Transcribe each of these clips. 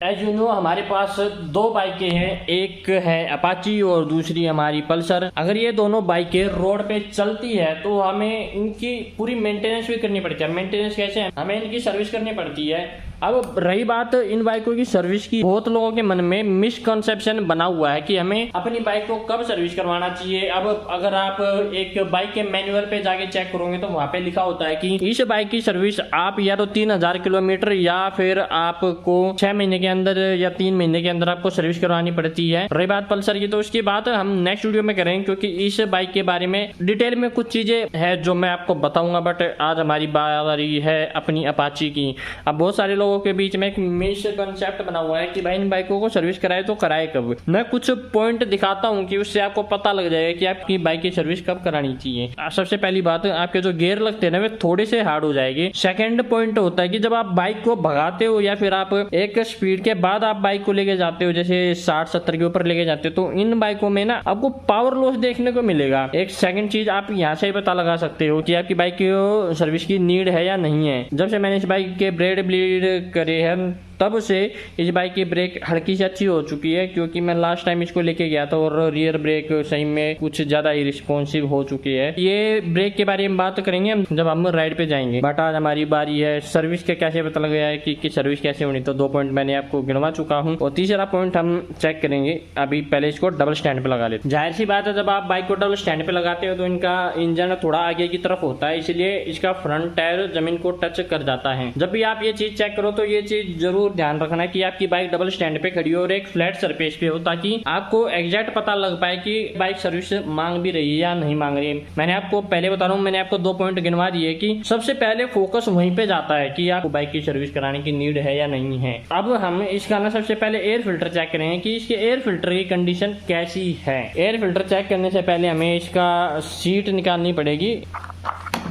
As you know हमारे पास दो बाइकें हैं, एक है अपाची और दूसरी हमारी पल्सर। अगर ये दोनों बाइकें रोड पे चलती है तो हमें इनकी पूरी मेंटेनेंस भी करनी पड़ती है। मेंटेनेंस कैसे है, हमें इनकी सर्विस करनी पड़ती है। अब रही बात इन बाइकों की सर्विस की, बहुत लोगों के मन में मिसकंसेप्शन बना हुआ है कि हमें अपनी बाइक को कब सर्विस करवाना चाहिए। अब अगर आप एक बाइक के मैनुअल पे जाके चेक करोगे तो वहां पे लिखा होता है कि इस बाइक की सर्विस आप या तो 3000 किलोमीटर या फिर आपको 6 महीने के अंदर या 3 महीने के अंदर आपको सर्विस करवानी पड़ती है। रही बात पल्सर की, तो उसकी बात हम नेक्स्ट वीडियो में करेंगे, क्योंकि इस बाइक के बारे में डिटेल में कुछ चीजें है जो मैं आपको बताऊंगा। बट आज हमारी बात आ रही है अपनी अपाची की। अब बहुत सारे लोगों के बीच में एक मिसकंसेप्ट बना हुआ है कि भाई इन बाइकों को सर्विस कराए तो कराए कब। मैं कुछ पॉइंट दिखाता हूं कि उससे आपको पता लग जाएगा कि आपकी बाइक की सर्विस कब करानी चाहिए। सबसे पहली बात, आपके जो गियर लगते हैं ना वे थोड़े से हार्ड हो जाएंगे। सेकंड पॉइंट होता है कि जब आप बाइक को भगाते हो या फिर आप एक स्पीड के बाद आप बाइक को लेके जाते हो, जैसे 60-70 के ऊपर लेके जाते हो, तो इन बाइकों में ना आपको पावर लॉस देखने को मिलेगा। एक सेकंड चीज आप यहाँ से ही पता लगा सकते हो कि आपकी बाइक की सर्विस की नीड है या नहीं है। जब से मैंने इस बाइक के ब्रेड ब्लीड करे हैं तब से इस बाइक की ब्रेक हल्की से अच्छी हो चुकी है, क्योंकि मैं लास्ट टाइम इसको लेके गया था और रियर ब्रेक सही में कुछ ज्यादा ही रिस्पॉन्सिव हो चुकी है। ये ब्रेक के बारे में बात करेंगे जब हम राइड पे जाएंगे, बट आज हमारी बारी है सर्विस के। कैसे पता लग गया है कि सर्विस कैसे होनी, तो 2 पॉइंट मैंने आपको गिनवा चुका हूँ और तीसरा पॉइंट हम चेक करेंगे। अभी पहले इसको डबल स्टैंड पे लगा लेते। जाहिर सी बात है, जब आप बाइक को डबल स्टैंड पे लगाते हो तो इनका इंजन थोड़ा आगे की तरफ होता है, इसलिए इसका फ्रंट टायर जमीन को टच कर जाता है। जब भी आप ये चीज चेक करो तो ये चीज जरूर ध्यान रखना कि आपकी बाइक डबल स्टैंड पे खड़ी हो और एक फ्लैट सरफेस पे हो, ताकि आपको एग्जैक्ट पता लग पाए कि बाइक सर्विस मांग भी रही है या नहीं मांग रही है। मैंने आपको पहले बता रहा हूँ, मैंने आपको 2 पॉइंट गिनवा दिए कि सबसे पहले फोकस वहीं पे जाता है कि आपको बाइक की सर्विस कराने की नीड है या नहीं है। अब हम इसका ना सबसे पहले एयर फिल्टर चेक करेंगे कि इसके एयर फिल्टर की कंडीशन कैसी है। एयर फिल्टर चेक करने से पहले हमें इसका सीट निकालनी पड़ेगी।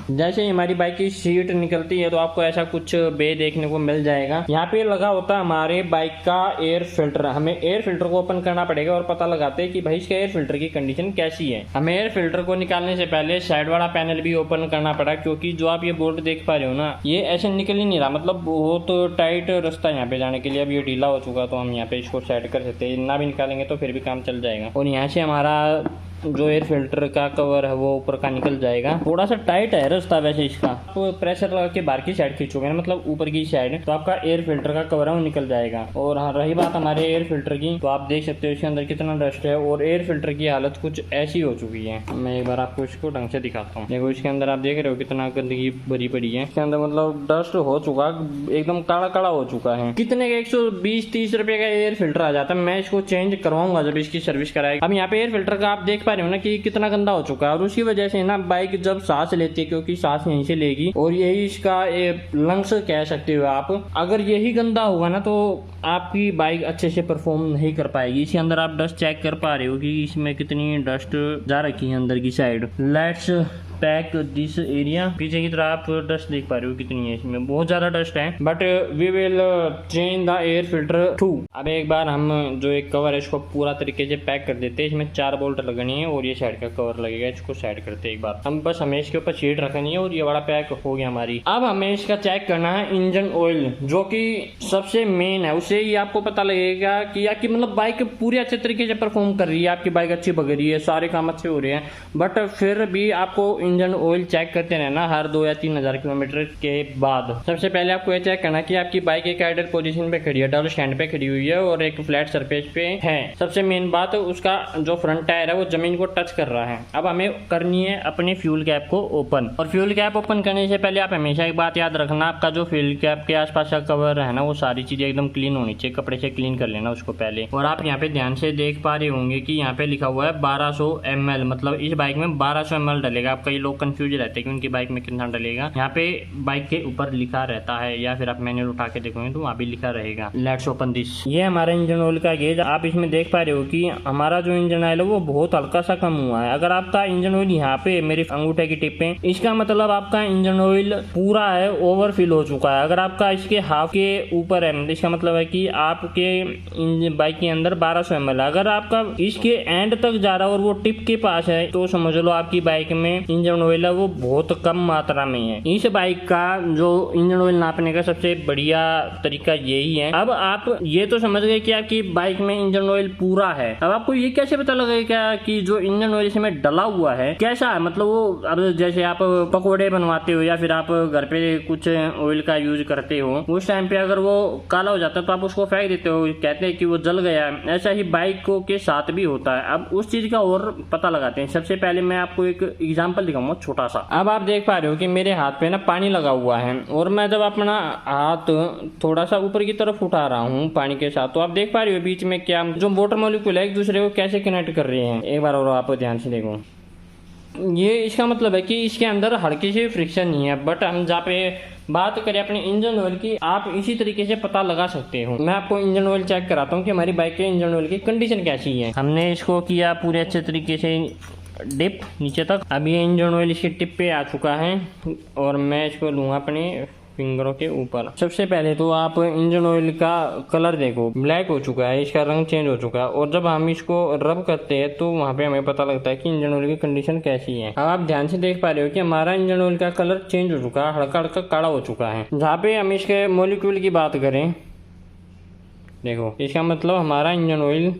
जैसे ही हमारी बाइक की सीट निकलती है तो आपको ऐसा कुछ बे देखने को मिल जाएगा। यहाँ पे लगा होता है हमारे बाइक का एयर फिल्टर। हमें एयर फिल्टर को ओपन करना पड़ेगा और पता लगाते हैं कि भाई इसका एयर फिल्टर की कंडीशन कैसी है। हमें एयर फिल्टर को निकालने से पहले साइड वाला पैनल भी ओपन करना पड़ा, क्योंकि जो आप ये बोल्ट देख पा रहे हो ना, ये ऐसे निकल ही नहीं रहा। मतलब बहुत टाइट रास्ता यहाँ पे जाने के लिए। अब ये ढीला हो चुका तो हम यहाँ पे इसको सेट कर सकते हैं। ना भी निकालेंगे तो फिर भी काम चल जाएगा। और यहाँ से हमारा जो एयर फिल्टर का कवर है वो ऊपर का निकल जाएगा। थोड़ा सा टाइट है रास्ता वैसे इसका, तो प्रेशर लगा के बाहर की साइड खींचोगे ना, मतलब ऊपर की साइड, तो आपका एयर फिल्टर का कवर है वो निकल जाएगा। और हाँ, रही बात हमारे एयर फिल्टर की, तो आप देख सकते हो इसके अंदर कितना डस्ट है और एयर फिल्टर की हालत कुछ ऐसी हो चुकी है। मैं एक बार आपको इसको ढंग से दिखाता हूँ। देखो इसके अंदर आप देख रहे हो कितना गंदगी भरी पड़ी है। इसके अंदर मतलब डस्ट हो चुका, एकदम काला काला हो चुका है। कितने का 120-30 रुपए का एयर फिल्टर आ जाता है। मैं इसको चेंज करवाऊंगा जब इसकी सर्विस कराएगा। अब यहाँ पे एयर फिल्टर का आप देख पा रहे हो ना कि कितना गंदा हो चुका है, और उसी वजह से ना बाइक जब सांस लेती है, क्योंकि सांस यहीं से लेगी, और यही इसका लंग्स कह सकते हो आप। अगर यही गंदा होगा ना तो आपकी बाइक अच्छे से परफॉर्म नहीं कर पाएगी। इसके अंदर आप डस्ट चेक कर पा रहे हो कि इसमें कितनी डस्ट जा रखी है अंदर की side. Let's pack this area. पीछे की तरफ आप डस्ट देख पा रहे हो कितनी है, इसमें बहुत ज्यादा डस्ट है। But we will change the air filter too. अब एक बार हम जो एक कवर है इसको पूरा तरीके से पैक कर देते हैं। इसमें 4 बोल्ट लगनी है और ये साइड का कवर लगेगा। इसको साइड करते हैं एक बार हम, बस हमें इसके ऊपर शीट रखनी है और ये बड़ा पैक हो गया हमारी। अब हमें इसका चेक करना है इंजन ऑयल, जो कि सबसे मेन है। उससे ही आपको पता लगेगा कि आपकी मतलब बाइक पूरी अच्छे तरीके से परफॉर्म कर रही है, आपकी बाइक अच्छी भग रही है, सारे काम अच्छे हो रहे हैं। बट फिर भी आपको इंजन ऑयल चेक करते रहना हर 2 या 3 हजार किलोमीटर के बाद। सबसे पहले आपको ये चेक करना कि आपकी बाइक एक आइडल पोजीशन पे खड़ी है, डबल स्टैंड पे खड़ी हुई है और एक फ्लैट सरफेस पे है। सबसे मेन बात, उसका जो फ्रंट टायर है वो जमीन को टच कर रहा है। अब हमें करनी है अपनी फ्यूल कैप को ओपन, और फ्यूल कैप ओपन करने से पहले आप हमेशा एक बात याद रखना, आपका जो फ्यूल कैप के आसपास का कवर है ना, वो सारी चीजें एकदम क्लीन होनी चाहिए। कपड़े से क्लीन कर लेना उसको पहले। और आप यहाँ पे ध्यान से देख पा रहे होंगे कि यहाँ पे लिखा हुआ है 1200 ml, मतलब इस बाइक में 1200 ml डलेगा। आप कई लोग कंफ्यूज रहते हैं कि उनकी बाइक में कितना डलेगा। यहाँ पे बाइक के ऊपर लिखा रहता है, या फिर आप मैनुअल उठा के देखोगे तो वहाँ भी लिखा रहेगा। Let's open this. ये हमारा इंजन ऑयल का गेज। आप इसमें देख पा रहे हो कि हमारा जो इंजन ऑयल है वो बहुत हल्का सा कम हुआ है। अगर आपका इंजन ऑयल यहाँ पे मेरे अंगूठे की टिप पे, इसका मतलब आपका इंजन ऑयल पूरा है ओवरफिल हो चुका है। अगर आपका इसके हाफ के ऊपर है, इसका मतलब है कि आपके बाइक के अंदर 1200 ml। अगर आपका इसके एंड तक जा रहा है और वो टिप के पास है, तो समझ लो आपकी बाइक में इंजन इंजन ऑयल है वो बहुत कम मात्रा में है। इस बाइक का जो इंजन ऑयल नापने का सबसे बढ़िया तरीका यही है। अब आप ये तो समझ गए कि आपकी बाइक में इंजन ऑयल पूरा है। अब आपको ये कैसे पता लगेगा कि जो इंजन ऑयल इसमें डला हुआ है कैसा है, मतलब वो अब जैसे आप पकोड़े बनवाते हो या फिर आप घर पे कुछ ऑयल का यूज करते हो, उस टाइम पे अगर वो काला हो जाता है तो आप उसको फेंक देते हो, कहते हैं कि वो जल गया। ऐसा ही बाइकों के साथ भी होता है। अब उस चीज का और पता लगाते हैं। सबसे पहले मैं आपको एक एग्जांपल दिखाऊंगा छोटा सा। अब आप देख पा रहे हो कि मेरे हाथ पे ना पानी लगा हुआ है और मैं जब अपना हाथ थोड़ा सा ऊपर की तरफ उठा रहा हूँ पानी के साथ, तो आप देख पा रहे हो बीच में क्या जो वाटर मॉलिक्यूल है एक दूसरे को कैसे कनेक्ट कर रहे हैं। एक बार और आप ध्यान से देखो, ये इसका मतलब है कि इसके अंदर हल्की सी फ्रिक्शन नहीं है। बट हम जहाँ पे बात करें अपने इंजन ऑयल की, आप इसी तरीके से पता लगा सकते हो। मैं आपको इंजन ऑयल चेक कराता हूँ कि हमारी बाइक के इंजन ऑयल की कंडीशन कैसी है। हमने इसको किया पूरे अच्छे तरीके से डिप नीचे तक। अब ये इंजन ऑयल इसकी टिप पे आ चुका है और मैं इसको लूँगा अपने फिंगरों के ऊपर। सबसे पहले तो आप इंजन ऑयल का कलर देखो, ब्लैक हो चुका है, इसका रंग चेंज हो चुका है। और जब हम इसको रब करते हैं तो वहाँ पे हमें पता लगता है कि इंजन ऑयल की कंडीशन कैसी है। अब आप ध्यान से देख पा रहे हो कि हमारा इंजन ऑयल का कलर चेंज हो चुका है, हल्का हल्का काला हो चुका है। जहाँ पे हम इसके मॉलिक्यूल की बात करें, देखो इसका मतलब हमारा इंजन ऑयल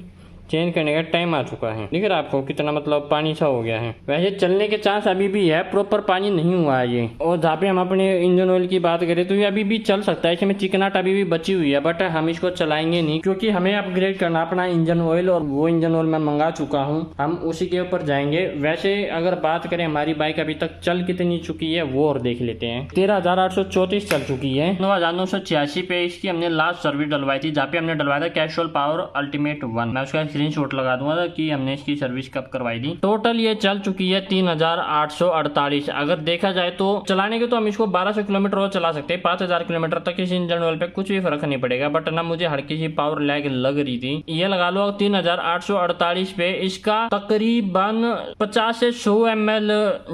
चेंज करने का टाइम आ चुका है। दिख रहा है आपको कितना मतलब पानी सा हो गया है। वैसे चलने के चांस अभी भी है, प्रॉपर पानी नहीं हुआ है ये। और जहाँ पे हम अपने इंजन ऑयल की बात करें तो ये अभी भी चल सकता है, इसमें चिकनाहट अभी भी बची हुई है। बट हम इसको चलाएंगे नहीं क्योंकि हमें अपग्रेड करना अपना इंजन ऑयल, और वो इंजन ऑयल मैं मंगा चुका हूँ, हम उसी के ऊपर जाएंगे। वैसे अगर बात करें हमारी बाइक अभी तक चल कितनी चुकी है वो और देख लेते हैं। 13,834 चल चुकी है। 9,986 पे इसकी हमने लास्ट सर्विस डलवाई थी, जहाँ पे हमने डलवाया था कैस्ट्रोल पावर अल्टीमेट 1। मैं उसका स्क्रीनशॉट लगा दूंगा कि हमने इसकी सर्विस कब करवाई थी। टोटल ये चल चुकी है 3,848। अगर देखा जाए तो चलाने के तो हम इसको 1200 किलोमीटर और चला सकते हैं। 5,000 किलोमीटर तक इस इंजन ऑयल पे कुछ भी फर्क नहीं पड़ेगा। बट ना मुझे हल्की सी पावर लैग लग रही थी। ये लगा लो 3,848 पे इसका तकरीबन 50 से 100 ml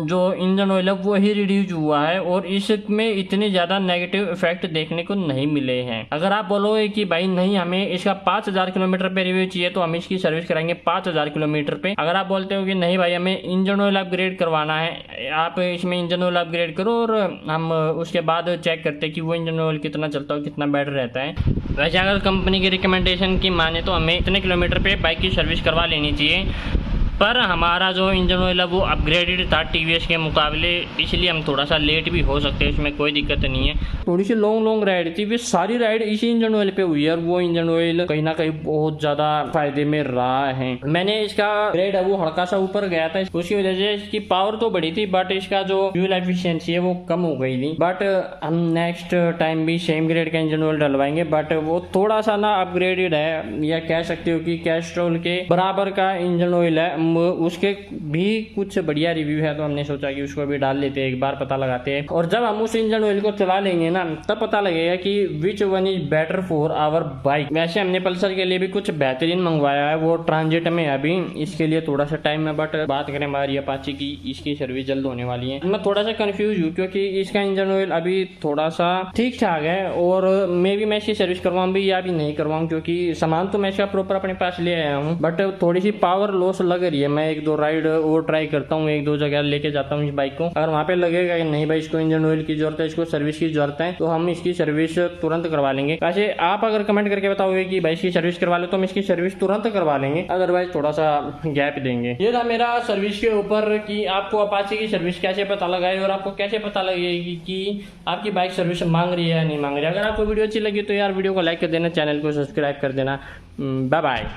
जो इंजन ऑयल है वो ही रिड्यूस हुआ है और इसमें इतने ज्यादा नेगेटिव इफेक्ट देखने को नहीं मिले हैं। अगर आप बोलोगे कि भाई नहीं हमें इसका 5,000 किलोमीटर पे रिव्यू चाहिए तो हम इसकी सर्विस कराएंगे 5,000 किलोमीटर पे। अगर आप बोलते हो कि नहीं भाई हमें इंजन ऑयल अपग्रेड करवाना है, आप इसमें इंजन ऑयल अपग्रेड करो और हम उसके बाद चेक करते हैं कि वो इंजन ऑयल कितना चलता है, कितना बेटर रहता है। वैसे अगर कंपनी की रिकमेंडेशन की माने तो हमें इतने किलोमीटर पे बाइक की सर्विस करवा लेनी चाहिए। पर हमारा जो इंजन ऑयल है वो अपग्रेडेड था टीवीएस के मुकाबले, इसलिए हम थोड़ा सा लेट भी हो सकते हैं, इसमें कोई दिक्कत नहीं है। थोड़ी सी लॉन्ग राइड थी, वे सारी राइड इसी इंजन ऑयल पे हुई है और वो इंजन ऑयल कहीं ना कहीं बहुत ज्यादा फायदे में रहा है। मैंने इसका ग्रेड है वो हल्का सा ऊपर गया था, उसकी वजह से इसकी पावर तो बढ़ी थी बट इसका जो फ्यूल एफिशिएंसी है वो कम हो गई थी। बट हम नेक्स्ट टाइम भी सेम ग्रेड का इंजन ऑयल डलवाएंगे, बट वो थोड़ा सा ना अपग्रेडेड है, या कह सकते हो कि कैस्ट्रोल के बराबर का इंजन ऑयल है। उसके भी कुछ बढ़िया रिव्यू है तो हमने सोचा कि उसको भी डाल लेते हैं, एक बार पता लगाते हैं। और जब हम उस इंजन ऑयल को चला लेंगे ना तब पता लगेगा कि which one is better for our bike. वैसे हमने पल्सर के लिए भी कुछ बेहतरीन मंगवाया है, वो ट्रांजिट में अभी, इसके लिए थोड़ा सा टाइम है। बट बात करें हमारी अपाची की, इसकी सर्विस जल्द होने वाली है। मैं थोड़ा सा कंफ्यूज हूँ क्योंकि इसका इंजन ऑयल अभी थोड़ा सा ठीक ठाक है और मे भी मैं इसकी सर्विस करवाऊँ भी या भी नहीं करवाऊँ, क्योंकि सामान तो मैं इसका प्रॉपर अपने पास ले आया हूँ बट थोड़ी सी पावर लॉस लग रही है। मैं 1-2 राइड और ट्राई करता हूँ, 1-2 जगह लेके जाता हूँ इस बाइक को। अगर वहाँ पे लगेगा कि नहीं भाई इसको इंजन ऑयल की जरूरत है, इसको सर्विस की जरूरत है, तो हम इसकी सर्विस तुरंत करवा लेंगे। वैसे आप अगर कमेंट करके बताओगे कि भाई इसकी सर्विस करवा लो तो हम इसकी सर्विस तुरंत करवा लेंगे, अदरवाइज थोड़ा सा गैप देंगे। ये था मेरा सर्विस के ऊपर कि आपको अपाची की सर्विस कैसे पता लगाए और आपको कैसे पता लगेगी कि आपकी बाइक सर्विस मांग रही है या नहीं मांग रही है। अगर आपको वीडियो अच्छी लगी तो यार वीडियो को लाइक कर देना, चैनल को सब्सक्राइब कर देना। Bye bye.